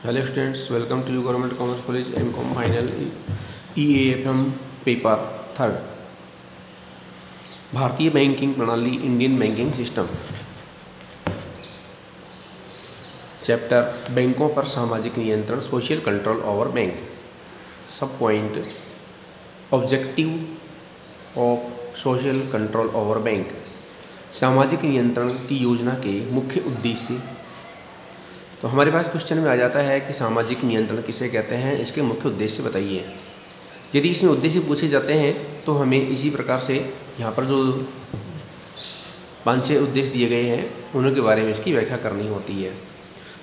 Hello students, welcome to government commerce college MCom final EAFM paper 3। भारतीय banking प्रणाली, Indian banking system. Chapter बैंकों पर सामाजिक नियंत्रण, सोशल कंट्रोल ओवर बैंक। सब point objective of social control over bank. सामाजिक नियंत्रण की योजना के मुख्य उद्देश्य। तो हमारे पास क्वेश्चन में आ जाता है कि सामाजिक नियंत्रण किसे कहते हैं, इसके मुख्य उद्देश्य बताइए। यदि इसमें उद्देश्य पूछे जाते हैं तो हमें इसी प्रकार से यहाँ पर जो 5-6 उद्देश्य दिए गए हैं उनके बारे में इसकी व्याख्या करनी होती है।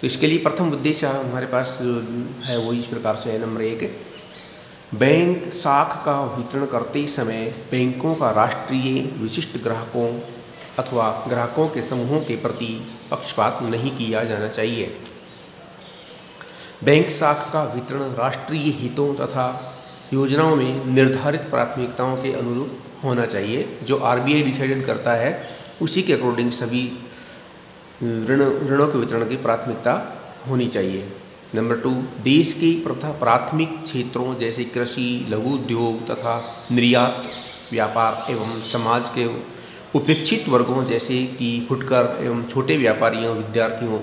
तो इसके लिए प्रथम उद्देश्य हमारे पास है वो इस प्रकार से है। नंबर 1, बैंक साख का वितरण करते समय बैंकों का राष्ट्रीय विशिष्ट ग्राहकों अथवा ग्राहकों के समूहों के प्रति पक्षपात नहीं किया जाना चाहिए। बैंक साख का वितरण राष्ट्रीय हितों तथा योजनाओं में निर्धारित प्राथमिकताओं के अनुरूप होना चाहिए। जो RBI डिसाइडेड करता है उसी के अकॉर्डिंग सभी ऋणों के वितरण की प्राथमिकता होनी चाहिए। नंबर 2, देश के प्राथमिक क्षेत्रों जैसे कृषि, लघु उद्योग तथा निर्यात व्यापार एवं समाज के उपेक्षित वर्गों जैसे कि फुटकर एवं छोटे व्यापारियों, विद्यार्थियों,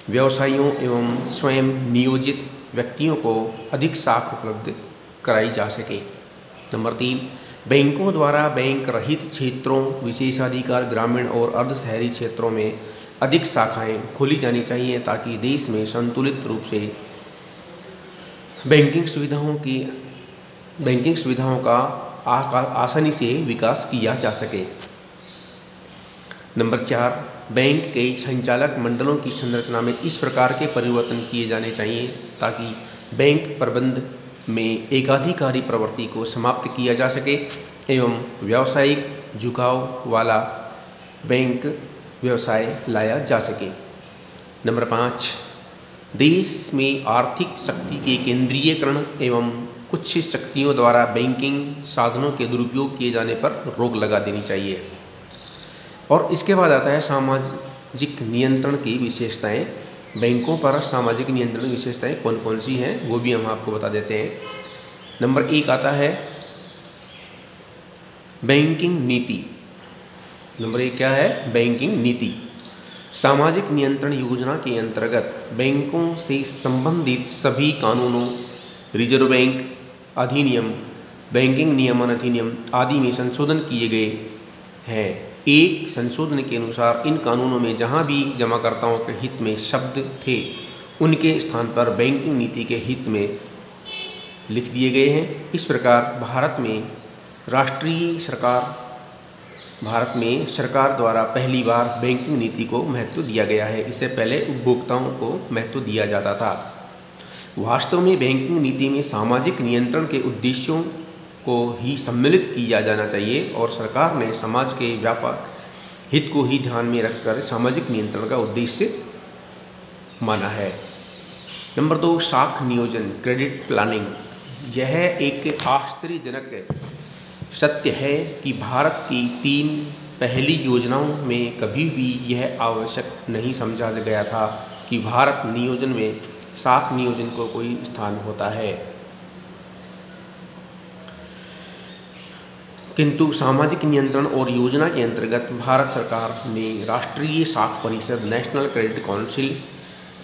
व्यवसायियों एवं स्वयं नियोजित व्यक्तियों को अधिक साख उपलब्ध कराई जा सके। नंबर 3, बैंकों द्वारा बैंक रहित क्षेत्रों, विशेषाधिकार ग्रामीण और अर्ध शहरी क्षेत्रों में अधिक शाखाएं खोली जानी चाहिए ताकि देश में संतुलित रूप से बैंकिंग सुविधाओं का आसानी से विकास किया जा सके। नंबर 4, बैंक के संचालक मंडलों की संरचना में इस प्रकार के परिवर्तन किए जाने चाहिए ताकि बैंक प्रबंध में एकाधिकारी प्रवृत्ति को समाप्त किया जा सके एवं व्यावसायिक झुकाव वाला बैंक व्यवसाय लाया जा सके। नंबर 5, देश में आर्थिक शक्ति के केंद्रीयकरण एवं कुछ शक्तियों द्वारा बैंकिंग साधनों के दुरुपयोग किए जाने पर रोक लगा देनी चाहिए। और इसके बाद आता है सामाजिक नियंत्रण की विशेषताएं। बैंकों पर सामाजिक नियंत्रण विशेषताएं कौन कौन सी हैं वो भी हम आपको बता देते हैं। नंबर 1 आता है बैंकिंग नीति। नंबर 1 क्या है? बैंकिंग नीति। सामाजिक नियंत्रण योजना के अंतर्गत बैंकों से संबंधित सभी कानूनों, रिजर्व बैंक अधिनियम, बैंकिंग नियमन अधिनियम आदि में संशोधन किए गए हैं। एक संशोधन के अनुसार इन कानूनों में जहां भी जमाकर्ताओं के हित में शब्द थे उनके स्थान पर बैंकिंग नीति के हित में लिख दिए गए हैं। इस प्रकार भारत में सरकार द्वारा पहली बार बैंकिंग नीति को महत्व दिया गया है। इससे पहले उपभोक्ताओं को महत्व दिया जाता था। वास्तव में बैंकिंग नीति में सामाजिक नियंत्रण के उद्देश्यों को ही सम्मिलित किया जाना चाहिए और सरकार ने समाज के व्यापक हित को ही ध्यान में रखकर सामाजिक नियंत्रण का उद्देश्य माना है। नंबर 2, साख नियोजन, क्रेडिट प्लानिंग। यह एक आश्चर्यजनक सत्य है कि भारत की 3 पहली योजनाओं में कभी भी यह आवश्यक नहीं समझा गया था कि भारत नियोजन में साख नियोजन को कोई स्थान होता है। किंतु सामाजिक नियंत्रण और योजना के अंतर्गत भारत सरकार ने राष्ट्रीय साख परिषद, नेशनल क्रेडिट काउंसिल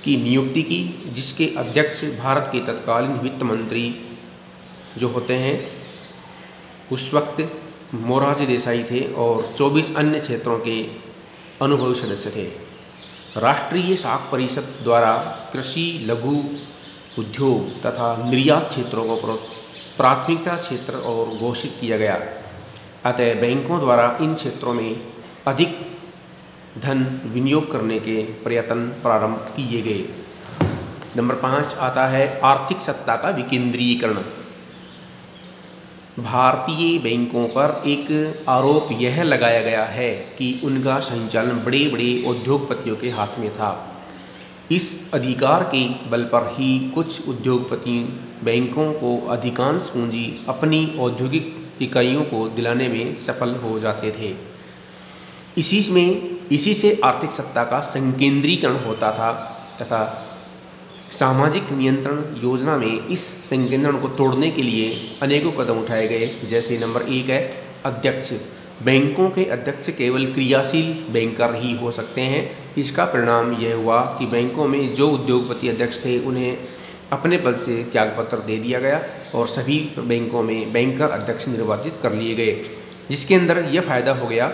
की नियुक्ति की, जिसके अध्यक्ष भारत के तत्कालीन वित्त मंत्री जो होते हैं उस वक्त मोरारजी देसाई थे और 24 अन्य क्षेत्रों के अनुभवी सदस्य थे। राष्ट्रीय साख परिषद द्वारा कृषि, लघु उद्योग तथा निर्यात क्षेत्रों को प्राथमिकता क्षेत्र और घोषित किया गया। अतः बैंकों द्वारा इन क्षेत्रों में अधिक धन विनियोग करने के प्रयत्न प्रारंभ किए गए। नंबर 5 आता है आर्थिक सत्ता का विकेंद्रीकरण। भारतीय बैंकों पर एक आरोप यह लगाया गया है कि उनका संचालन बड़े बड़े उद्योगपतियों के हाथ में था। इस अधिकार के बल पर ही कुछ उद्योगपति बैंकों को अधिकांश पूंजी अपनी औद्योगिक इकाइयों को दिलाने में सफल हो जाते थे। इसी से आर्थिक सत्ता का संकेंद्रीकरण होता था तथा सामाजिक नियंत्रण योजना में इस संकेंद्रण को तोड़ने के लिए अनेकों कदम उठाए गए। जैसे नंबर 1 है अध्यक्ष। बैंकों के अध्यक्ष केवल क्रियाशील बैंकर ही हो सकते हैं। इसका परिणाम यह हुआ कि बैंकों में जो उद्योगपति अध्यक्ष थे उन्हें अपने पद से त्यागपत्र दे दिया गया और सभी बैंकों में बैंकर अध्यक्ष निर्वाचित कर लिए गए, जिसके अंदर यह फ़ायदा हो गया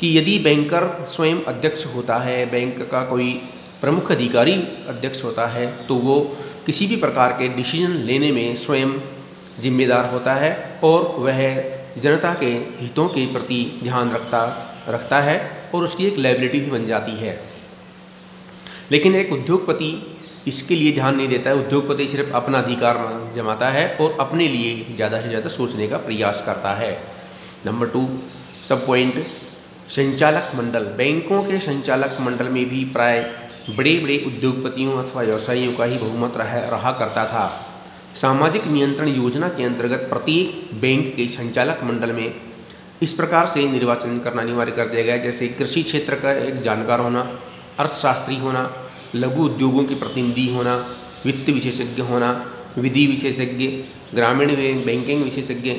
कि यदि बैंकर स्वयं अध्यक्ष होता है, बैंक का कोई प्रमुख अधिकारी अध्यक्ष होता है, तो वो किसी भी प्रकार के डिसीजन लेने में स्वयं जिम्मेदार होता है और वह जनता के हितों के प्रति ध्यान रखता है और उसकी एक लायबिलिटी भी बन जाती है। लेकिन एक उद्योगपति इसके लिए ध्यान नहीं देता है। उद्योगपति सिर्फ अपना अधिकार जमाता है और अपने लिए ज़्यादा से ज़्यादा सोचने का प्रयास करता है। नंबर 2 सब पॉइंट संचालक मंडल। बैंकों के संचालक मंडल में भी प्राय बड़े बड़े उद्योगपतियों अथवा व्यवसायियों का ही बहुमत रहा करता था। सामाजिक नियंत्रण योजना के अंतर्गत प्रत्येक बैंक के संचालक मंडल में इस प्रकार से निर्वाचन करना अनिवार्य कर दिया गया, जैसे कृषि क्षेत्र का एक जानकार होना, अर्थशास्त्री होना, लघु उद्योगों के प्रतिनिधि होना, वित्त विशेषज्ञ होना, विधि विशेषज्ञ, ग्रामीण बैंकिंग विशेषज्ञ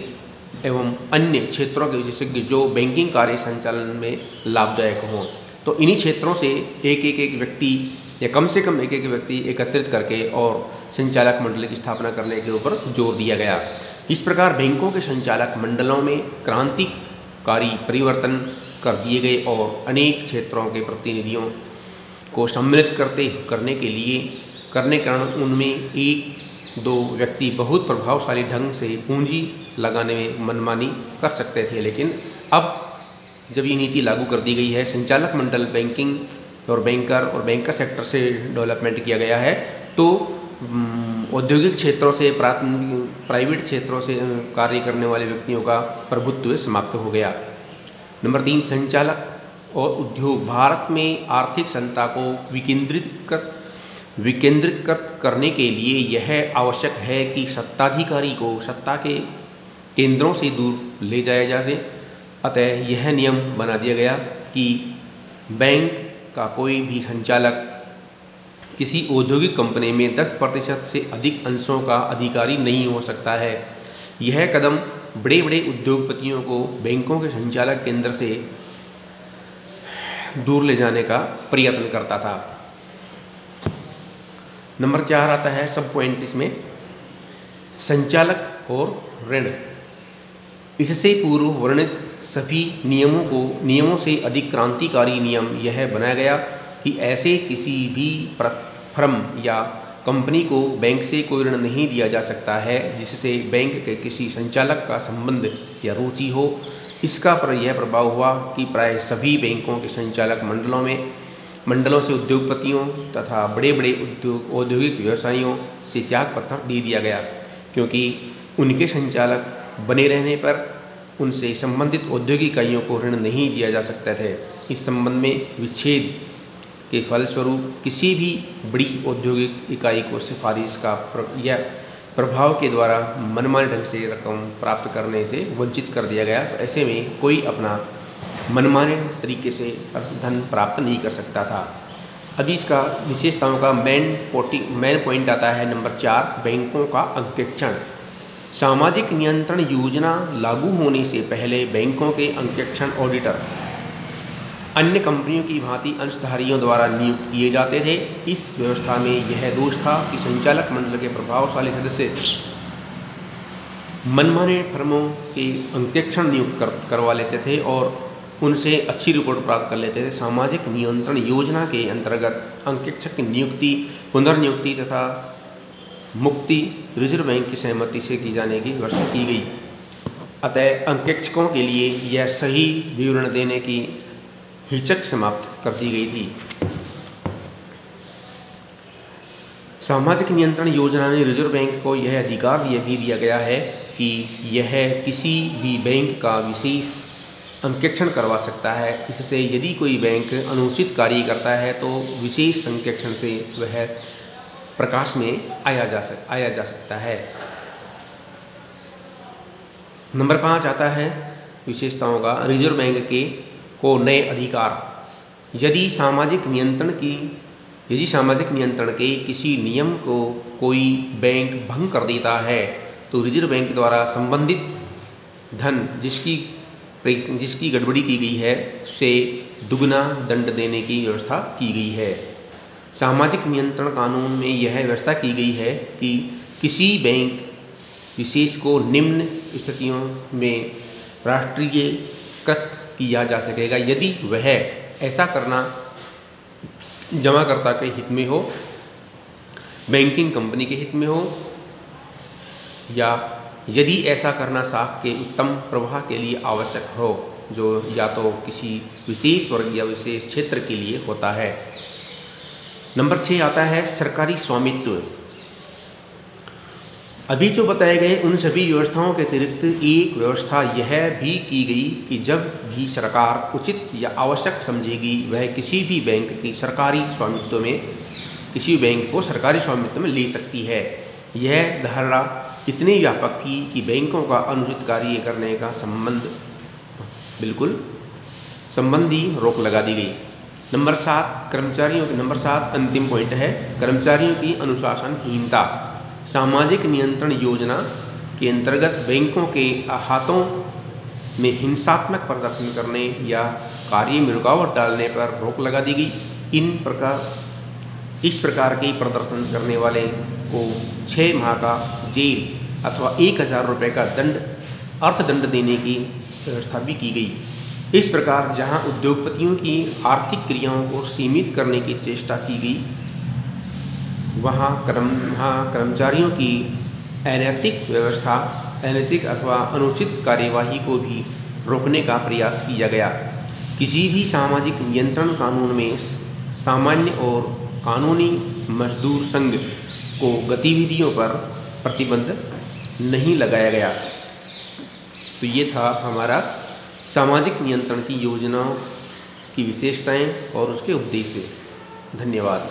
एवं अन्य क्षेत्रों के विशेषज्ञ जो बैंकिंग कार्य संचालन में लाभदायक हों। तो इन्हीं क्षेत्रों से एक व्यक्ति या कम से कम एक व्यक्ति एकत्रित करके और संचालक मंडल की स्थापना करने के ऊपर जोर दिया गया। इस प्रकार बैंकों के संचालक मंडलों में क्रांतिकारी परिवर्तन कर दिए गए और अनेक क्षेत्रों के प्रतिनिधियों को सम्मिलित करने के कारण उनमें 1-2 व्यक्ति बहुत प्रभावशाली ढंग से पूंजी लगाने में मनमानी कर सकते थे। लेकिन अब जब ये नीति लागू कर दी गई है, संचालक मंडल बैंकिंग और बैंकर सेक्टर से डेवलपमेंट किया गया है, तो औद्योगिक क्षेत्रों से प्राइवेट क्षेत्रों से कार्य करने वाले व्यक्तियों का प्रभुत्व समाप्त हो गया। नंबर 3 संचालक और उद्योग। भारत में आर्थिक क्षमता को विकेंद्रित करने के लिए यह आवश्यक है कि सत्ताधिकारी को सत्ता के केंद्रों से दूर ले जाया जाए। अतः यह नियम बना दिया गया कि बैंक का कोई भी संचालक किसी औद्योगिक कंपनी में 10% से अधिक अंशों का अधिकारी नहीं हो सकता है। यह कदम बड़े बड़े उद्योगपतियों को बैंकों के संचालक केंद्र से दूर ले जाने का प्रयत्न करता था। नंबर 4 आता है सब पॉइंट इसमें संचालक और ऋण। इससे पूर्व वर्णित सभी नियमों से अधिक क्रांतिकारी नियम यह बनाया गया कि ऐसे किसी भी फर्म या कंपनी को बैंक से कोई ऋण नहीं दिया जा सकता है जिससे बैंक के किसी संचालक का संबंध या रुचि हो। इसका यह प्रभाव हुआ कि प्राय सभी बैंकों के संचालक मंडलों से उद्योगपतियों तथा बड़े बड़े औद्योगिक व्यवसायियों से त्यागपत्र दे दिया गया, क्योंकि उनके संचालक बने रहने पर उनसे संबंधित औद्योगिक इकाइयों को ऋण नहीं दिया जा सकते थे। इस संबंध में विच्छेद के फलस्वरूप किसी भी बड़ी औद्योगिक इकाई को सिफारिश का या प्रभाव के द्वारा मनमाने ढंग से रकम प्राप्त करने से वंचित कर दिया गया। तो ऐसे में कोई अपना मनमाने तरीके से धन प्राप्त नहीं कर सकता था। अभी इसका विशेषताओं का मेन पॉइंट आता है नंबर 4 बैंकों का अंकेक्षण। सामाजिक नियंत्रण योजना लागू होने से पहले बैंकों के अंकेक्षण ऑडिटर अन्य कंपनियों की भांति अंशधारियों द्वारा नियुक्त किए जाते थे। इस व्यवस्था में यह दोष था कि संचालक मंडल के प्रभावशाली सदस्य मनमाने फर्मों के अंकेक्षण नियुक्त करवा लेते थे और उनसे अच्छी रिपोर्ट प्राप्त कर लेते थे। सामाजिक नियंत्रण योजना के अंतर्गत अंकेक्षक की नियुक्ति, पुनर्नियुक्ति तथा मुक्ति रिजर्व बैंक की सहमति से की जाने की व्यवस्था की गई। अतः अंकेक्षकों के लिए यह सही विवरण देने की हिचक समाप्त कर दी गई थी। सामाजिक नियंत्रण योजना में रिजर्व बैंक को यह अधिकार भी दिया गया है कि यह किसी भी बैंक का विशेष अंकेक्षण करवा सकता है। इससे यदि कोई बैंक अनुचित कार्य करता है तो विशेष संकेक्षण से वह प्रकाश में आया जा सकता है। नंबर 5 आता है विशेषताओं का रिजर्व बैंक को नए अधिकार। यदि सामाजिक नियंत्रण की यदि सामाजिक नियंत्रण के किसी नियम को कोई बैंक भंग कर देता है तो रिजर्व बैंक द्वारा संबंधित धन जिसकी गड़बड़ी की गई है से दुगना दंड देने की व्यवस्था की गई है। सामाजिक नियंत्रण कानून में यह व्यवस्था की गई है कि किसी बैंक विशेष को निम्न स्थितियों में राष्ट्रीयकृत किया जा सकेगा यदि वह ऐसा करना जमाकर्ता के हित में हो, बैंकिंग कंपनी के हित में हो, या यदि ऐसा करना साख के उत्तम प्रवाह के लिए आवश्यक हो, जो या तो किसी विशेष वर्ग या विशेष क्षेत्र के लिए होता है। नंबर 6 आता है सरकारी स्वामित्व। अभी जो बताए गए उन सभी व्यवस्थाओं के अतिरिक्त एक व्यवस्था यह भी की गई कि जब भी सरकार उचित या आवश्यक समझेगी वह किसी भी बैंक को सरकारी स्वामित्व में ले सकती है। यह धारणा इतनी व्यापक थी कि बैंकों का अनुचित कार्य करने का संबंधी रोक लगा दी गई। नंबर 7 अंतिम पॉइंट है कर्मचारियों की अनुशासनहीनता। सामाजिक नियंत्रण योजना के अंतर्गत बैंकों के अहातों में हिंसात्मक प्रदर्शन करने या कार्य में रुकावट डालने पर रोक लगा दी गई। इस प्रकार के प्रदर्शन करने वाले को 6 माह का जेल अथवा 1000 रुपये का अर्थदंड देने की व्यवस्था भी की गई। इस प्रकार जहां उद्योगपतियों की आर्थिक क्रियाओं को सीमित करने की चेष्टा की गई, वहाँ कर्मचारियों की अनैतिक अथवा अनुचित कार्यवाही को भी रोकने का प्रयास किया गया। किसी भी सामाजिक नियंत्रण कानून में सामान्य और कानूनी मजदूर संघ को गतिविधियों पर प्रतिबंध नहीं लगाया गया। तो ये था हमारा सामाजिक नियंत्रण की योजनाओं की विशेषताएं और उसके उद्देश्य। धन्यवाद।